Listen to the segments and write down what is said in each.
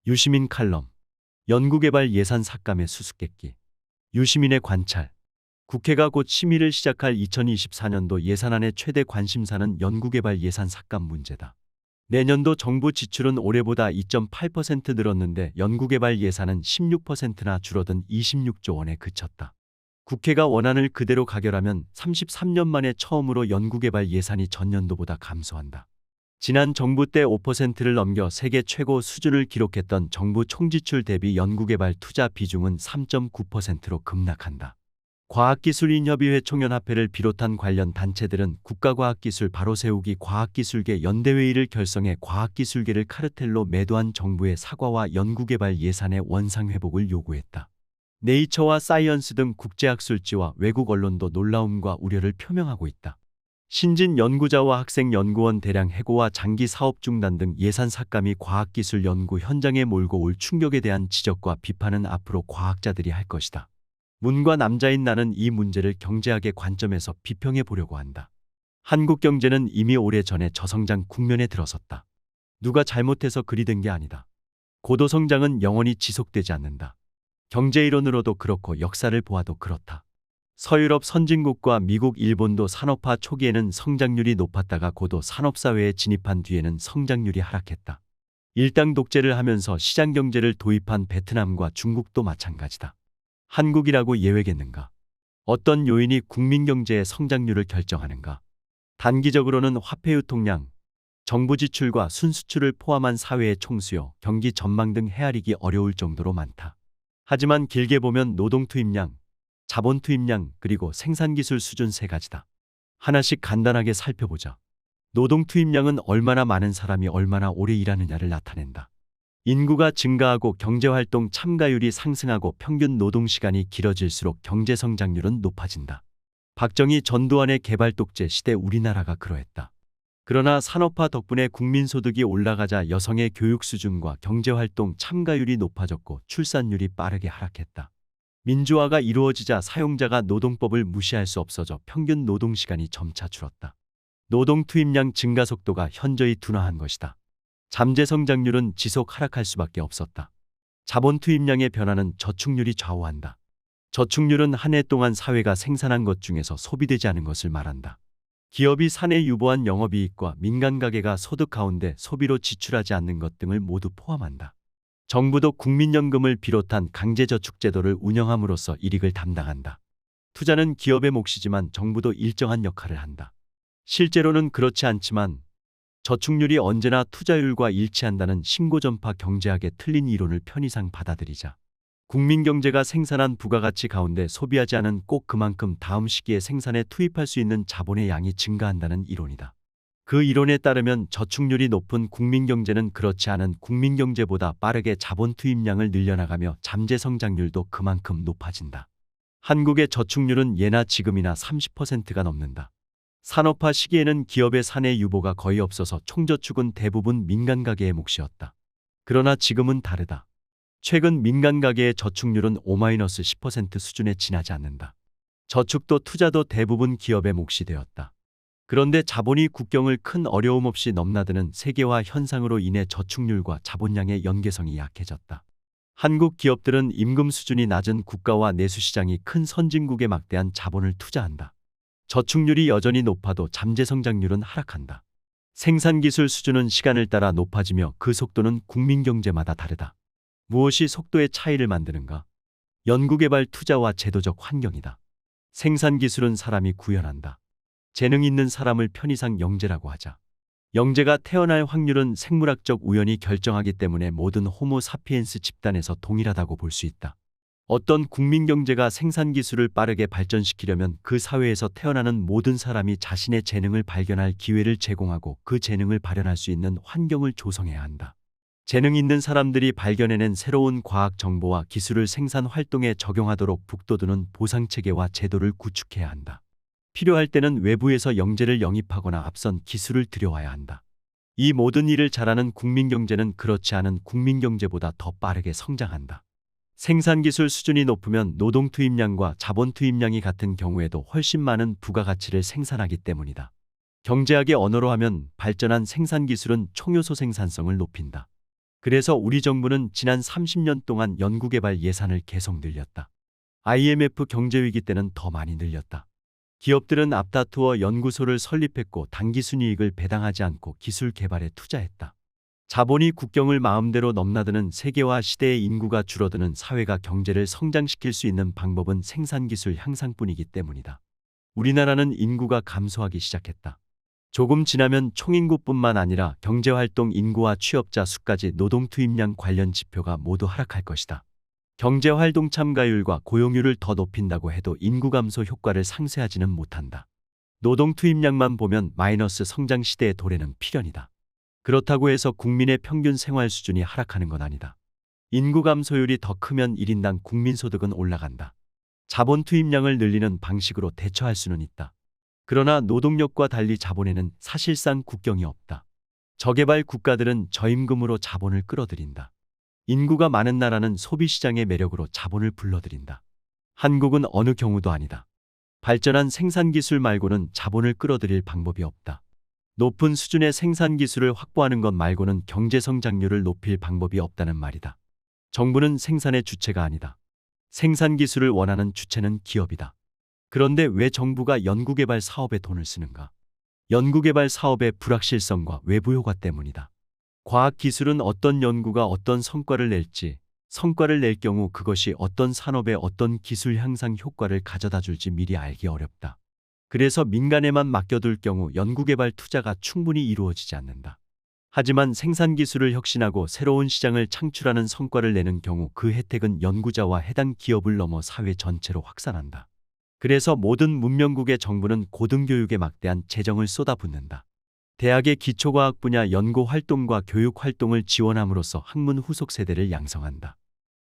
유시민 칼럼. 연구개발 예산 삭감의 수수께끼. 유시민의 관찰. 국회가 곧 심의를 시작할 2024년도 예산안의 최대 관심사는 연구개발 예산 삭감 문제다. 내년도 정부 지출은 올해보다 2.8% 늘었는데 연구개발 예산은 16%나 줄어든 26조 원에 그쳤다. 국회가 원안을 그대로 가결하면 33년 만에 처음으로 연구개발 예산이 전년도보다 감소한다. 지난 정부 때 5%를 넘겨 세계 최고 수준을 기록했던 정부 총지출 대비 연구개발 투자 비중은 3.9%로 급락한다. 과학기술인협의회 총연합회를 비롯한 관련 단체들은 국가과학기술 바로세우기 과학기술계 연대회의를 결성해 과학기술계를 카르텔로 매도한 정부의 사과와 연구개발 예산의 원상회복을 요구했다. 네이처와 사이언스 등 국제학술지와 외국 언론도 놀라움과 우려를 표명하고 있다. 신진 연구자와 학생 연구원 대량 해고와 장기 사업 중단 등 예산 삭감이 과학기술 연구 현장에 몰고 올 충격에 대한 지적과 비판은 앞으로 과학자들이 할 것이다. 문과 남자인 나는 이 문제를 경제학의 관점에서 비평해 보려고 한다. 한국 경제는 이미 오래전에 저성장 국면에 들어섰다. 누가 잘못해서 그리 된 게 아니다. 고도성장은 영원히 지속되지 않는다. 경제이론으로도 그렇고 역사를 보아도 그렇다. 서유럽 선진국과 미국, 일본도 산업화 초기에는 성장률이 높았다가 고도 산업사회에 진입한 뒤에는 성장률이 하락했다. 일당 독재를 하면서 시장경제를 도입한 베트남과 중국도 마찬가지다. 한국이라고 예외겠는가? 어떤 요인이 국민경제의 성장률을 결정하는가? 단기적으로는 화폐유통량, 정부 지출과 순수출을 포함한 사회의 총수요, 경기 전망 등 헤아리기 어려울 정도로 많다. 하지만 길게 보면 노동투입량, 자본투입량, 그리고 생산기술 수준 세 가지다. 하나씩 간단하게 살펴보자. 노동투입량은 얼마나 많은 사람이 얼마나 오래 일하느냐를 나타낸다. 인구가 증가하고 경제활동 참가율이 상승하고 평균 노동시간이 길어질수록 경제성장률은 높아진다. 박정희 전두환의 개발독재 시대 우리나라가 그러했다. 그러나 산업화 덕분에 국민소득이 올라가자 여성의 교육 수준과 경제활동 참가율이 높아졌고 출산율이 빠르게 하락했다. 민주화가 이루어지자 사용자가 노동법을 무시할 수 없어져 평균 노동시간이 점차 줄었다. 노동 투입량 증가 속도가 현저히 둔화한 것이다. 잠재 성장률은 지속 하락할 수밖에 없었다. 자본 투입량의 변화는 저축률이 좌우한다. 저축률은 한 해 동안 사회가 생산한 것 중에서 소비되지 않은 것을 말한다. 기업이 사내 유보한 영업이익과 민간 가계가 소득 가운데 소비로 지출하지 않는 것 등을 모두 포함한다. 정부도 국민연금을 비롯한 강제저축제도를 운영함으로써 이익을 담당한다. 투자는 기업의 몫이지만 정부도 일정한 역할을 한다. 실제로는 그렇지 않지만 저축률이 언제나 투자율과 일치한다는 신고전파 경제학의 틀린 이론을 편의상 받아들이자. 국민경제가 생산한 부가가치 가운데 소비하지 않은 꼭 그만큼 다음 시기에 생산에 투입할 수 있는 자본의 양이 증가한다는 이론이다. 그 이론에 따르면 저축률이 높은 국민경제는 그렇지 않은 국민경제보다 빠르게 자본 투입량을 늘려나가며 잠재성장률도 그만큼 높아진다. 한국의 저축률은 예나 지금이나 30%가 넘는다. 산업화 시기에는 기업의 사내 유보가 거의 없어서 총저축은 대부분 민간 가계의 몫이었다. 그러나 지금은 다르다. 최근 민간 가계의 저축률은 5-10% 수준에 지나지 않는다. 저축도 투자도 대부분 기업의 몫이 되었다. 그런데 자본이 국경을 큰 어려움 없이 넘나드는 세계화 현상으로 인해 저축률과 자본량의 연계성이 약해졌다. 한국 기업들은 임금 수준이 낮은 국가와 내수시장이 큰 선진국에 막대한 자본을 투자한다. 저축률이 여전히 높아도 잠재성장률은 하락한다. 생산기술 수준은 시간을 따라 높아지며 그 속도는 국민경제마다 다르다. 무엇이 속도의 차이를 만드는가? 연구개발 투자와 제도적 환경이다. 생산기술은 사람이 구현한다. 재능 있는 사람을 편의상 영재라고 하자. 영재가 태어날 확률은 생물학적 우연이 결정하기 때문에 모든 호모 사피엔스 집단에서 동일하다고 볼 수 있다. 어떤 국민경제가 생산기술을 빠르게 발전시키려면 그 사회에서 태어나는 모든 사람이 자신의 재능을 발견할 기회를 제공하고 그 재능을 발현할 수 있는 환경을 조성해야 한다. 재능 있는 사람들이 발견해낸 새로운 과학 정보와 기술을 생산 활동에 적용하도록 북돋우는 보상체계와 제도를 구축해야 한다. 필요할 때는 외부에서 영재를 영입하거나 앞선 기술을 들여와야 한다. 이 모든 일을 잘하는 국민경제는 그렇지 않은 국민경제보다 더 빠르게 성장한다. 생산기술 수준이 높으면 노동 투입량과 자본 투입량이 같은 경우에도 훨씬 많은 부가가치를 생산하기 때문이다. 경제학의 언어로 하면 발전한 생산기술은 총요소 생산성을 높인다. 그래서 우리 정부는 지난 30년 동안 연구개발 예산을 계속 늘렸다. IMF 경제위기 때는 더 많이 늘렸다. 기업들은 앞다투어 연구소를 설립했고 단기 순이익을 배당하지 않고 기술 개발에 투자했다. 자본이 국경을 마음대로 넘나드는 세계화 시대의 인구가 줄어드는 사회가 경제를 성장시킬 수 있는 방법은 생산기술 향상뿐이기 때문이다. 우리나라는 인구가 감소하기 시작했다. 조금 지나면 총인구뿐만 아니라 경제활동 인구와 취업자 수까지 노동투입량 관련 지표가 모두 하락할 것이다. 경제활동 참가율과 고용률을 더 높인다고 해도 인구 감소 효과를 상쇄하지는 못한다. 노동투입량만 보면 마이너스 성장 시대의 도래는 필연이다. 그렇다고 해서 국민의 평균 생활 수준이 하락하는 건 아니다. 인구 감소율이 더 크면 1인당 국민소득은 올라간다. 자본 투입량을 늘리는 방식으로 대처할 수는 있다. 그러나 노동력과 달리 자본에는 사실상 국경이 없다. 저개발 국가들은 저임금으로 자본을 끌어들인다. 인구가 많은 나라는 소비시장의 매력으로 자본을 불러들인다. 한국은 어느 경우도 아니다. 발전한 생산기술 말고는 자본을 끌어들일 방법이 없다. 높은 수준의 생산기술을 확보하는 것 말고는 경제성장률을 높일 방법이 없다는 말이다. 정부는 생산의 주체가 아니다. 생산기술을 원하는 주체는 기업이다. 그런데 왜 정부가 연구개발 사업에 돈을 쓰는가? 연구개발 사업의 불확실성과 외부 효과 때문이다. 과학기술은 어떤 연구가 어떤 성과를 낼지, 성과를 낼 경우 그것이 어떤 산업에 어떤 기술 향상 효과를 가져다 줄지 미리 알기 어렵다. 그래서 민간에만 맡겨둘 경우 연구개발 투자가 충분히 이루어지지 않는다. 하지만 생산기술을 혁신하고 새로운 시장을 창출하는 성과를 내는 경우 그 혜택은 연구자와 해당 기업을 넘어 사회 전체로 확산한다. 그래서 모든 문명국의 정부는 고등교육에 막대한 재정을 쏟아붓는다. 대학의 기초과학 분야 연구활동과 교육활동을 지원함으로써 학문 후속 세대를 양성한다.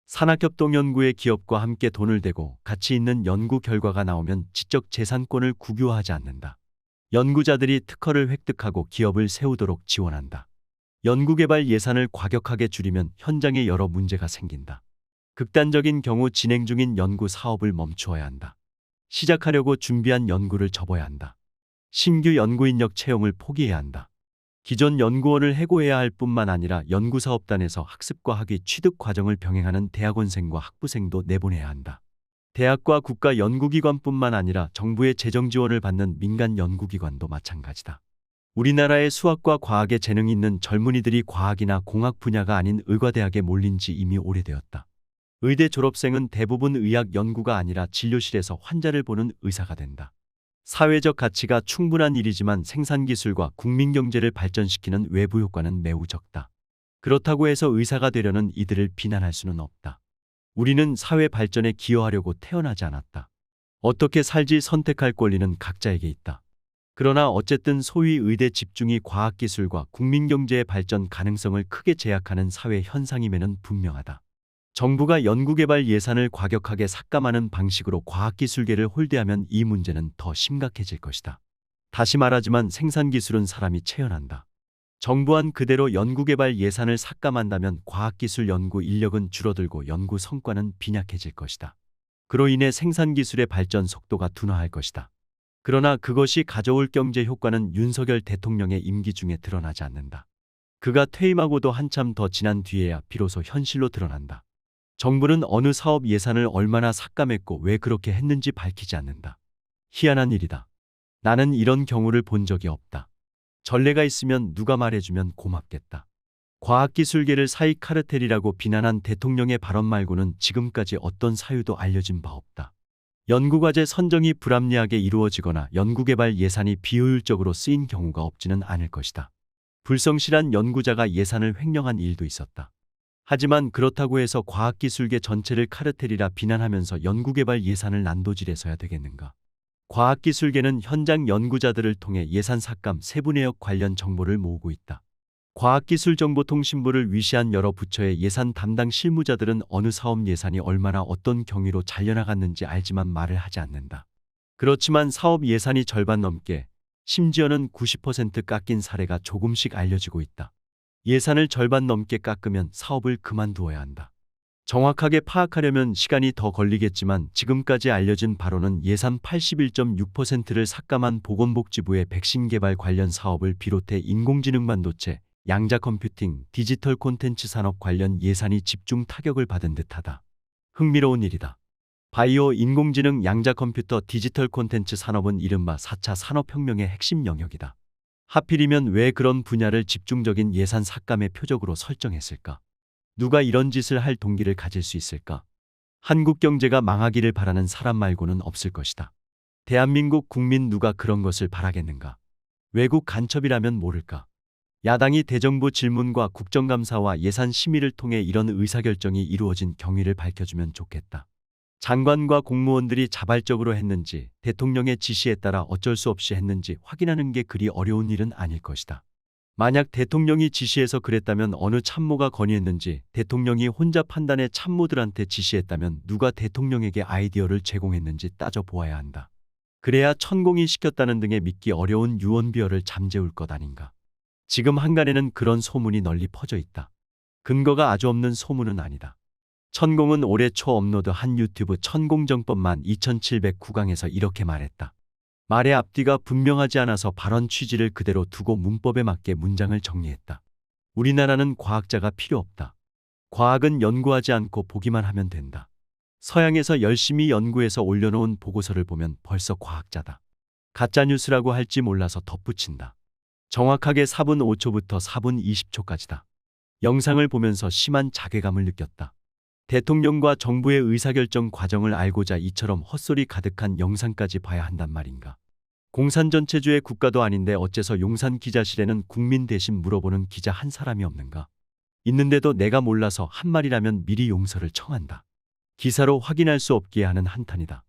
산학협동 연구에 기업과 함께 돈을 대고 가치 있는 연구 결과가 나오면 지적 재산권을 국유화하지 않는다. 연구자들이 특허를 획득하고 기업을 세우도록 지원한다. 연구개발 예산을 과격하게 줄이면 현장에 여러 문제가 생긴다. 극단적인 경우 진행 중인 연구 사업을 멈추어야 한다. 시작하려고 준비한 연구를 접어야 한다. 신규 연구인력 채용을 포기해야 한다. 기존 연구원을 해고해야 할 뿐만 아니라 연구사업단에서 학습과 학위 취득 과정을 병행하는 대학원생과 학부생도 내보내야 한다. 대학과 국가연구기관뿐만 아니라 정부의 재정 지원을 받는 민간 연구기관도 마찬가지다. 우리나라의 수학과 과학에 재능이 있는 젊은이들이 과학이나 공학 분야가 아닌 의과대학에 몰린 지 이미 오래되었다. 의대 졸업생은 대부분 의학 연구가 아니라 진료실에서 환자를 보는 의사가 된다. 사회적 가치가 충분한 일이지만 생산기술과 국민경제를 발전시키는 외부 효과는 매우 적다. 그렇다고 해서 의사가 되려는 이들을 비난할 수는 없다. 우리는 사회 발전에 기여하려고 태어나지 않았다. 어떻게 살지 선택할 권리는 각자에게 있다. 그러나 어쨌든 소위 의대 집중이 과학기술과 국민경제의 발전 가능성을 크게 제약하는 사회 현상임에는 분명하다. 정부가 연구개발 예산을 과격하게 삭감하는 방식으로 과학기술계를 홀대하면 이 문제는 더 심각해질 것이다. 다시 말하지만 생산기술은 사람이 채연한다. 정부안 그대로 연구개발 예산을 삭감한다면 과학기술 연구 인력은 줄어들고 연구 성과는 빈약해질 것이다. 그로 인해 생산기술의 발전 속도가 둔화할 것이다. 그러나 그것이 가져올 경제 효과는 윤석열 대통령의 임기 중에 드러나지 않는다. 그가 퇴임하고도 한참 더 지난 뒤에야 비로소 현실로 드러난다. 정부는 어느 사업 예산을 얼마나 삭감했고 왜 그렇게 했는지 밝히지 않는다. 희한한 일이다. 나는 이런 경우를 본 적이 없다. 전례가 있으면 누가 말해주면 고맙겠다. 과학기술계를 사익 카르텔이라고 비난한 대통령의 발언 말고는 지금까지 어떤 사유도 알려진 바 없다. 연구과제 선정이 불합리하게 이루어지거나 연구개발 예산이 비효율적으로 쓰인 경우가 없지는 않을 것이다. 불성실한 연구자가 예산을 횡령한 일도 있었다. 하지만 그렇다고 해서 과학기술계 전체를 카르텔이라 비난하면서 연구개발 예산을 난도질해서야 되겠는가? 과학기술계는 현장 연구자들을 통해 예산 삭감 세부내역 관련 정보를 모으고 있다. 과학기술정보통신부를 위시한 여러 부처의 예산 담당 실무자들은 어느 사업 예산이 얼마나 어떤 경위로 잘려나갔는지 알지만 말을 하지 않는다. 그렇지만 사업 예산이 절반 넘게, 심지어는 90% 깎인 사례가 조금씩 알려지고 있다. 예산을 절반 넘게 깎으면 사업을 그만두어야 한다. 정확하게 파악하려면 시간이 더 걸리겠지만 지금까지 알려진 바로는 예산 81.6%를 삭감한 보건복지부의 백신 개발 관련 사업을 비롯해 인공지능 반도체, 양자 컴퓨팅, 디지털 콘텐츠 산업 관련 예산이 집중 타격을 받은 듯하다. 흥미로운 일이다. 바이오, 인공지능, 양자 컴퓨터, 디지털 콘텐츠 산업은 이른바 4차 산업혁명의 핵심 영역이다. 하필이면 왜 그런 분야를 집중적인 예산 삭감의 표적으로 설정했을까? 누가 이런 짓을 할 동기를 가질 수 있을까? 한국 경제가 망하기를 바라는 사람 말고는 없을 것이다. 대한민국 국민 누가 그런 것을 바라겠는가? 외국 간첩이라면 모를까? 야당이 대정부 질문과 국정감사와 예산 심의를 통해 이런 의사결정이 이루어진 경위를 밝혀주면 좋겠다. 장관과 공무원들이 자발적으로 했는지, 대통령의 지시에 따라 어쩔 수 없이 했는지 확인하는 게 그리 어려운 일은 아닐 것이다. 만약 대통령이 지시해서 그랬다면 어느 참모가 건의했는지, 대통령이 혼자 판단해 참모들한테 지시했다면 누가 대통령에게 아이디어를 제공했는지 따져보아야 한다. 그래야 천공이 시켰다는 등의 믿기 어려운 유언비어를 잠재울 것 아닌가. 지금 한간에는 그런 소문이 널리 퍼져 있다. 근거가 아주 없는 소문은 아니다. 천공은 올해 초 업로드한 유튜브 천공정법만 2709강에서 이렇게 말했다. 말의 앞뒤가 분명하지 않아서 발언 취지를 그대로 두고 문법에 맞게 문장을 정리했다. 우리나라는 과학자가 필요 없다. 과학은 연구하지 않고 보기만 하면 된다. 서양에서 열심히 연구해서 올려놓은 보고서를 보면 벌써 과학자다. 가짜뉴스라고 할지 몰라서 덧붙인다. 정확하게 4분 5초부터 4분 20초까지다. 영상을 보면서 심한 자괴감을 느꼈다. 대통령과 정부의 의사결정 과정을 알고자 이처럼 헛소리 가득한 영상까지 봐야 한단 말인가. 공산전체주의 국가도 아닌데 어째서 용산 기자실에는 국민 대신 물어보는 기자 한 사람이 없는가. 있는데도 내가 몰라서 한 말이라면 미리 용서를 청한다. 기사로 확인할 수 없기에 하는 한탄이다.